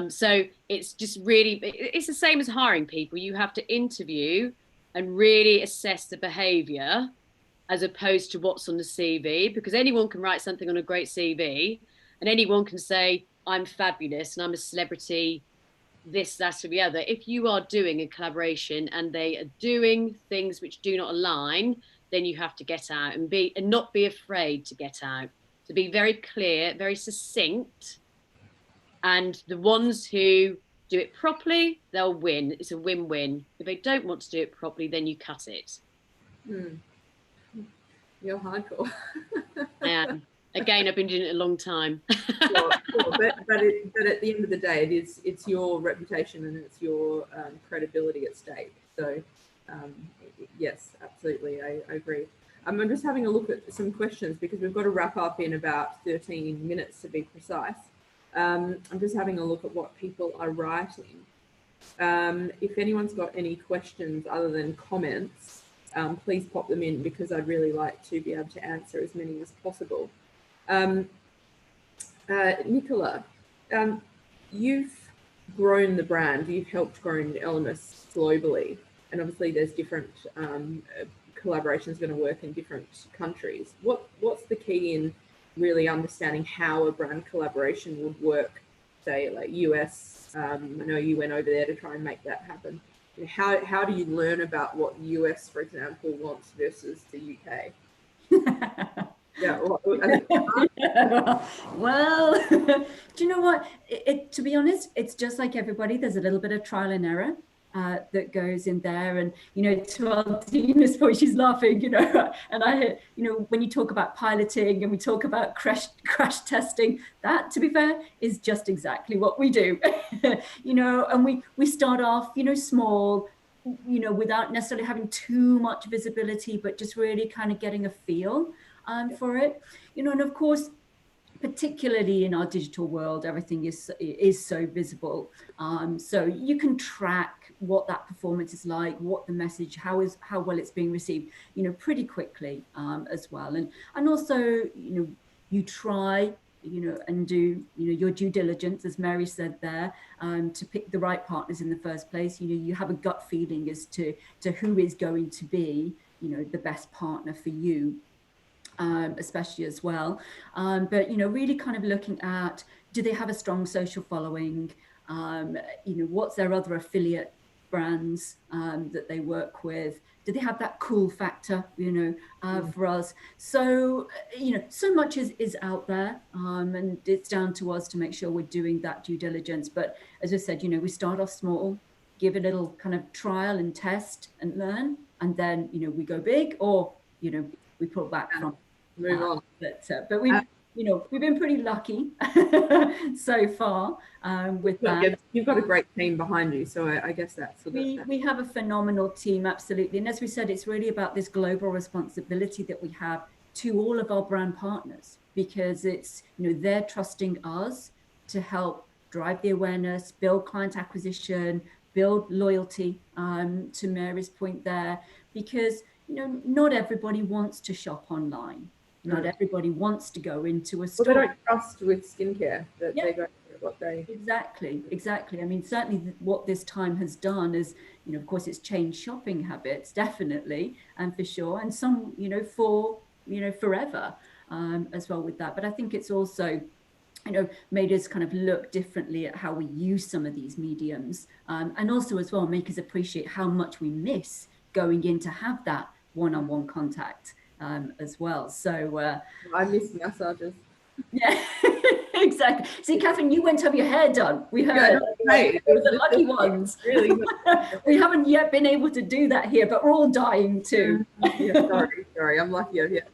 So it's just really, it's the same as hiring people. You have to interview and really assess the behavior as opposed to what's on the CV, because anyone can write something on a great CV and anyone can say, I'm fabulous and I'm a celebrity, this, that, or the other. If you are doing a collaboration and they are doing things which do not align, then you have to get out and not be afraid to get out, to be very clear, very succinct. And the ones who do it properly, they'll win. It's a win-win. If they don't want to do it properly, then you cut it. You're hardcore. I am. Again, I've been doing it a long time. Sure. But at the end of the day, it's your reputation and it's your credibility at stake. So yes, absolutely, I agree. I'm just having a look at some questions because we've got to wrap up in about 13 minutes to be precise. I'm just having a look at what people are writing. If anyone's got any questions other than comments, please pop them in because I'd really like to be able to answer as many as possible. Nicola, you've grown the brand, you've helped grow Elemis globally, and obviously there's different collaborations going to work in different countries. What's the key in really understanding how a brand collaboration would work, say like US? I know you went over there to try and make that happen. How do you learn about what US, for example, wants versus the UK? Yeah, well, do you know what? To be honest, it's just like everybody. There's a little bit of trial and error that goes in there. And, you know, to Aldina's point, she's laughing, you know, and I, you know, when you talk about piloting and we talk about crash testing, that, to be fair, is just exactly what we do, you know, and we start off, you know, small, you know, without necessarily having too much visibility, but just really kind of getting a feel for it, you know. And of course, particularly in our digital world, everything is so visible, so you can track what that performance is like, what the message, how well it's being received, you know, pretty quickly as well. And also, you know, you try, you know, and do, you know, your due diligence, as Mary said there, to pick the right partners in the first place. You know, you have a gut feeling as to who is going to be, you know, the best partner for you, especially as well. But, you know, really kind of looking at, do they have a strong social following? You know, what's their other affiliate brands that they work with? Do they have that cool factor, you know, for us? So, you know, so much is out there, and it's down to us to make sure we're doing that due diligence. But as I said, you know, we start off small, give a little kind of trial and test and learn, and then, you know, we go big, or, you know, we pull back from move on. But we've, you know, we've been pretty lucky so far with that. You've got a great team behind you, so I guess that's sort of we have a phenomenal team, absolutely. And as we said, it's really about this global responsibility that we have to all of our brand partners, because it's, you know, they're trusting us to help drive the awareness, build client acquisition, build loyalty, to Mary's point there, because, you know, not everybody wants to shop online. Not everybody wants to go into a store. Well, they don't trust with skincare that they go through. what they... Exactly. I mean, certainly what this time has done is, you know, of course, it's changed shopping habits, definitely, and for sure, and some, you know, for, you know, forever as well with that. But I think it's also, you know, made us kind of look differently at how we use some of these mediums, and also as well make us appreciate how much we miss going in to have that one-on-one contact as well. So I miss massages. Yeah, exactly. See, Kathryn, you went to have your hair done. We heard right. We're the lucky ones. Really We haven't yet been able to do that here, but we're all dying too. Yeah, sorry, I'm lucky over here.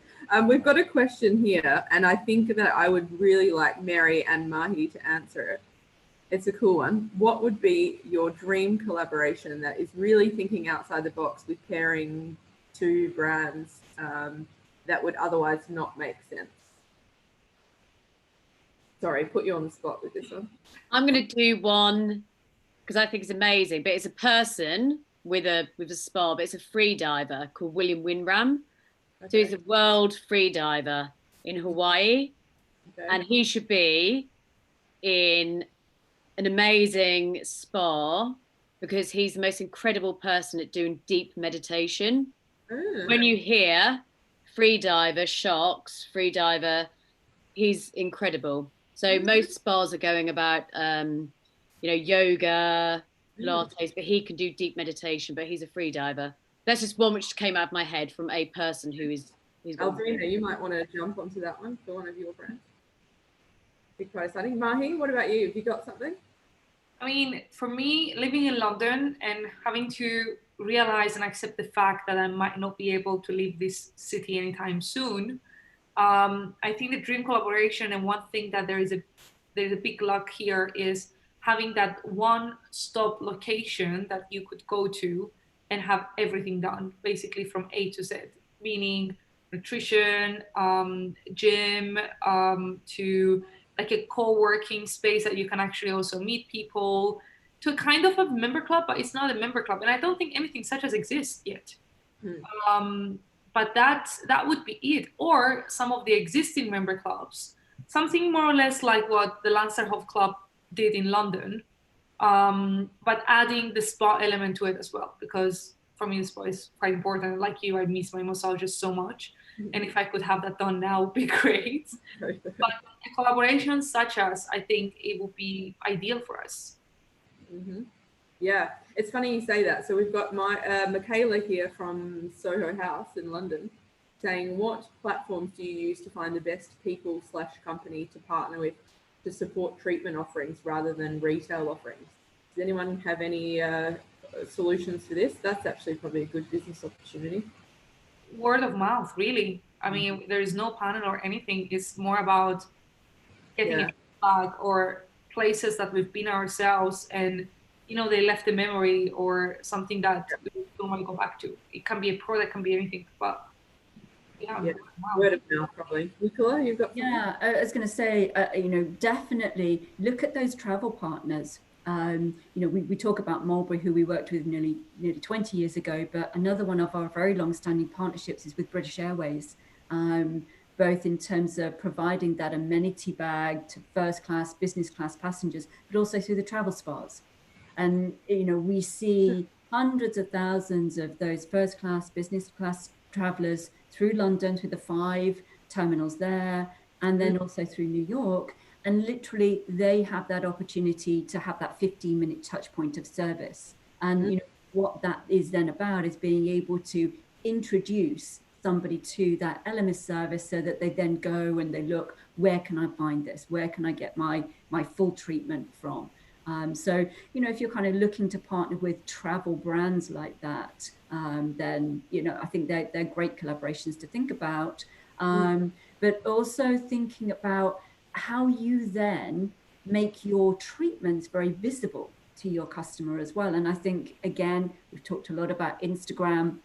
We've got a question here, and I think that I would really like Mary and Mahi to answer it. It's a cool one. What would be your dream collaboration that is really thinking outside the box with pairing two brands that would otherwise not make sense? Sorry, put you on the spot with this one. I'm going to do one because I think it's amazing, but it's a person with a spa, but it's a free diver called William Winram. Okay. So he's a world free diver in Hawaii, and he should be in an amazing spa because he's the most incredible person at doing deep meditation. When you hear free diver, shocks, free diver, he's incredible. So most spas are going about, you know, yoga, Pilates, but he can do deep meditation, but he's a free diver. That's just one which came out of my head from a person who is... Aldrina, you might want to jump onto that one for one of your brands. Be quite exciting. Mahi, what about you? Have you got something? I mean, for me, living in London and having to realize and accept the fact that I might not be able to leave this city anytime soon, I think the dream collaboration, and one thing that there's a big luck here, is having that one-stop location that you could go to and have everything done, basically from A to Z, meaning nutrition, gym, to like a co-working space that you can actually also meet people, to kind of a member club, but it's not a member club. And I don't think anything such as exists yet. But that would be it. Or some of the existing member clubs, something more or less like what the Lancerhof Club did in London, but adding the spa element to it as well, because for me, the spa is quite important. Like you, I miss my massages so much. And if I could have that done now, it would be great. But collaborations such as, I think it would be ideal for us. Yeah, it's funny you say that. So we've got Michaela here from Soho House in London saying, what platforms do you use to find the best people/company to partner with to support treatment offerings rather than retail offerings? Does anyone have any solutions for this? That's actually probably a good business opportunity. Word of mouth, really. I mean, there is no panel or anything. It's more about getting a feedback or places that we've been ourselves and, you know, they left a memory or something that we don't want to go back to. It can be a product, can be anything, but word of mouth probably. Nicola, you've got something? Yeah, I was going to say, you know, definitely look at those travel partners. You know, we talk about Mulberry, who we worked with nearly 20 years ago, but another one of our very long-standing partnerships is with British Airways, both in terms of providing that amenity bag to first class, business class passengers, but also through the travel spas. And, you know, we see hundreds of thousands of those first class, business class travelers through London, through the 5 terminals there, and then also through New York. And literally they have that opportunity to have that 15-minute touch point of service. And you know what that is then about is being able to introduce somebody to that LMS service so that they then go and they look, where can I find this? Where can I get my full treatment from? So, you know, if you're kind of looking to partner with travel brands like that, then, you know, I think they're great collaborations to think about. But also thinking about how you then make your treatments very visible to your customer as well. And I think, again, we've talked a lot about Instagram.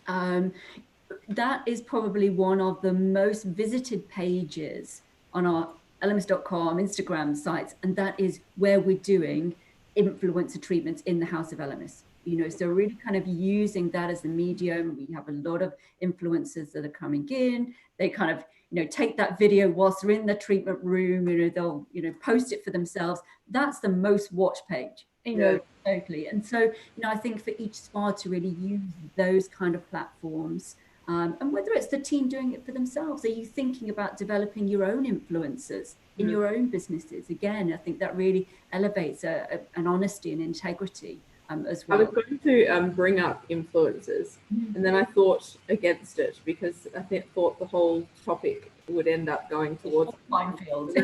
That is probably one of the most visited pages on our LMS.com, Instagram sites, and that is where we're doing influencer treatments in the house of LMS. You know, so really kind of using that as a medium. We have a lot of influencers that are coming in. They kind of, you know, take that video whilst they're in the treatment room, you know, they'll, you know, post it for themselves. That's the most watched page, you know, totally. And so, you know, I think for each spa to really use those kind of platforms, and whether it's the team doing it for themselves, are you thinking about developing your own influencers in your own businesses? Again, I think that really elevates an honesty and integrity as well. I was going to bring up influencers, and then I thought against it because I thought the whole topic would end up going towards minefield.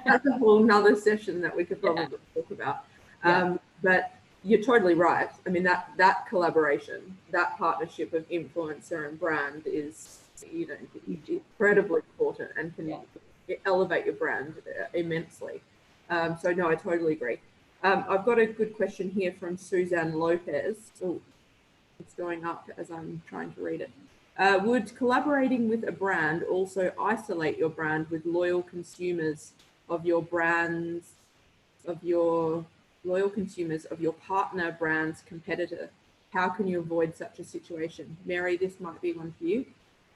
That's a whole nother session that we could probably talk about. But you're totally right. I mean, that collaboration, that partnership of influencer and brand is, you know, incredibly important and can elevate your brand immensely. So no, I totally agree. I've got a good question here from Suzanne Lopez. Oh, it's going up as I'm trying to read it. Would collaborating with a brand also isolate your brand with loyal consumers of your brands, loyal consumers of your partner brand's competitor? How can you avoid such a situation? Mary, this might be one for you.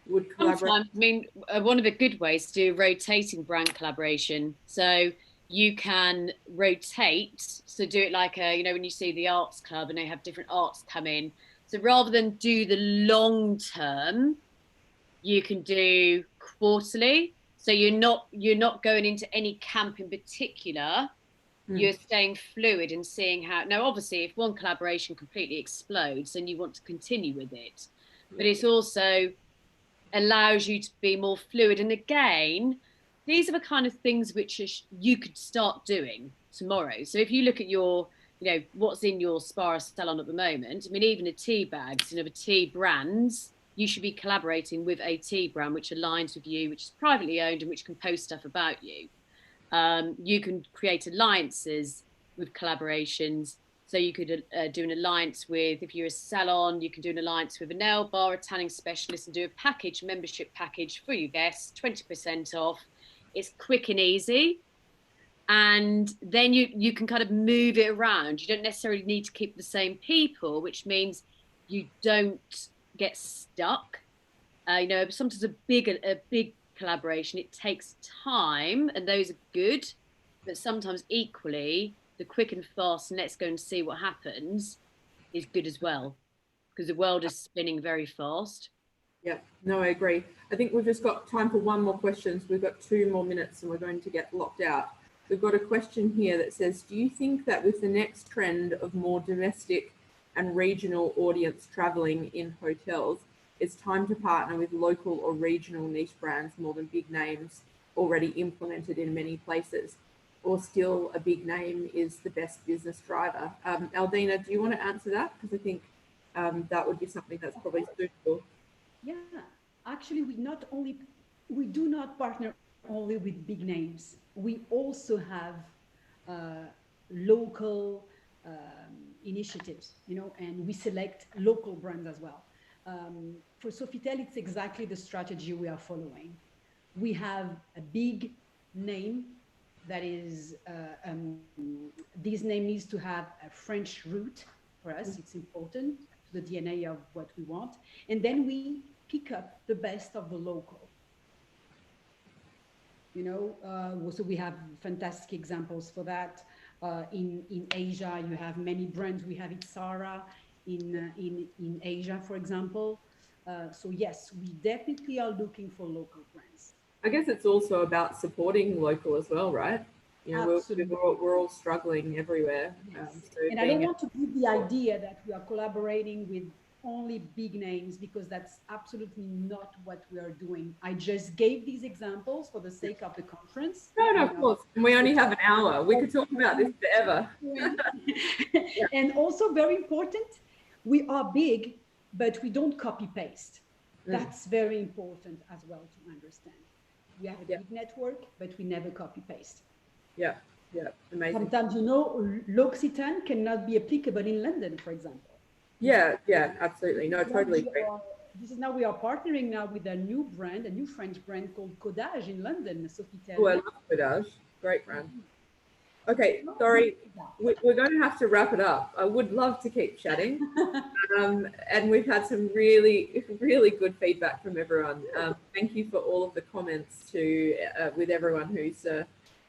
Would collaborate? Sometimes, I mean, one of the good ways to do rotating brand collaboration. So you can rotate, so do it like you know, when you see the arts club and they have different arts come in. So rather than do the long term, you can do quarterly. So you're not going into any camp in particular. You're staying fluid and seeing how. Now, obviously, if one collaboration completely explodes, then you want to continue with it. But it's also allows you to be more fluid. And again, these are the kind of things which you could start doing tomorrow. So if you look at your, you know, what's in your spa salon at the moment, I mean, even the tea bags, you know, the tea brands, you should be collaborating with a tea brand which aligns with you, which is privately owned and which can post stuff about you. You can create alliances with collaborations. So you could do an alliance with, if you're a salon, you can do an alliance with a nail bar, a tanning specialist, and do a membership package for your guests, 20% off. It's quick and easy. And then you can kind of move it around. You don't necessarily need to keep the same people, which means you don't get stuck. You know, sometimes a big collaboration, it takes time, and those are good, but sometimes equally the quick and fast and let's go and see what happens is good as well, because the world is spinning very fast. Yeah, no, I agree. I think we've just got time for one more question. We've got 2 more minutes and we're going to get locked out. We've got a question here that says, do you think that with the next trend of more domestic and regional audience traveling in hotels, it's time to partner with local or regional niche brands more than big names already implemented in many places? Or still a big name is the best business driver? Aldina, do you want to answer that? Because I think that would be something that's probably suitable. Yeah, actually, we do not partner only with big names. We also have local initiatives, you know, and we select local brands as well. For Sofitel, it's exactly the strategy we are following. We have a big name that is, this name needs to have a French root for us. It's important to the DNA of what we want. And then we pick up the best of the local. You know, so we have fantastic examples for that. In Asia, you have many brands. We have Itsara in Asia, for example. So yes, we definitely are looking for local brands. I guess it's also about supporting local as well, right? You know, we're all struggling everywhere. Yes. So and I don't want to give the idea that we are collaborating with only big names, because that's absolutely not what we are doing. I just gave these examples for the sake of the conference. No, of course. And we only have an hour. We could talk about this forever. And also very important, we are big, but we don't copy paste. That's very important as well to understand. We have a big network, but we never copy paste. Yeah, amazing. Sometimes, you know, L'Occitane cannot be applicable in London, for example. Yeah, absolutely. No, totally agree. This is now we are partnering now with a new brand, a new French brand called Codage in London, Sofitel. Oh, I love Codage. Great brand. Okay, sorry, we're going to have to wrap it up. I would love to keep chatting. And we've had some really, really good feedback from everyone. Thank you for all of the comments with everyone who's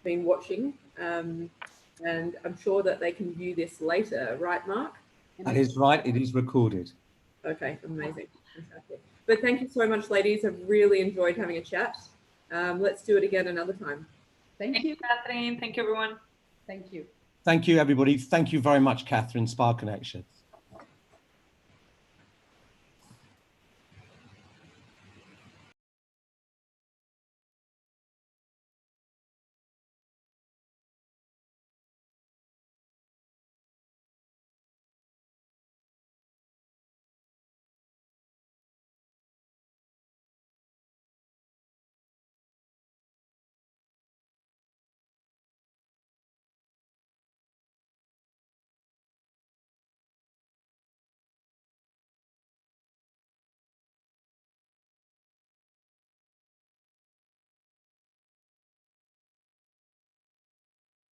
been watching. And I'm sure that they can view this later, right, Mark? That is right, it is recorded. Okay, amazing. Fantastic. But thank you so much, ladies. I've really enjoyed having a chat. Let's do it again another time. Thank you. Kathryn. Thank you, everyone. Thank you. Thank you, everybody. Thank you very much, Kathryn, Spa Connection.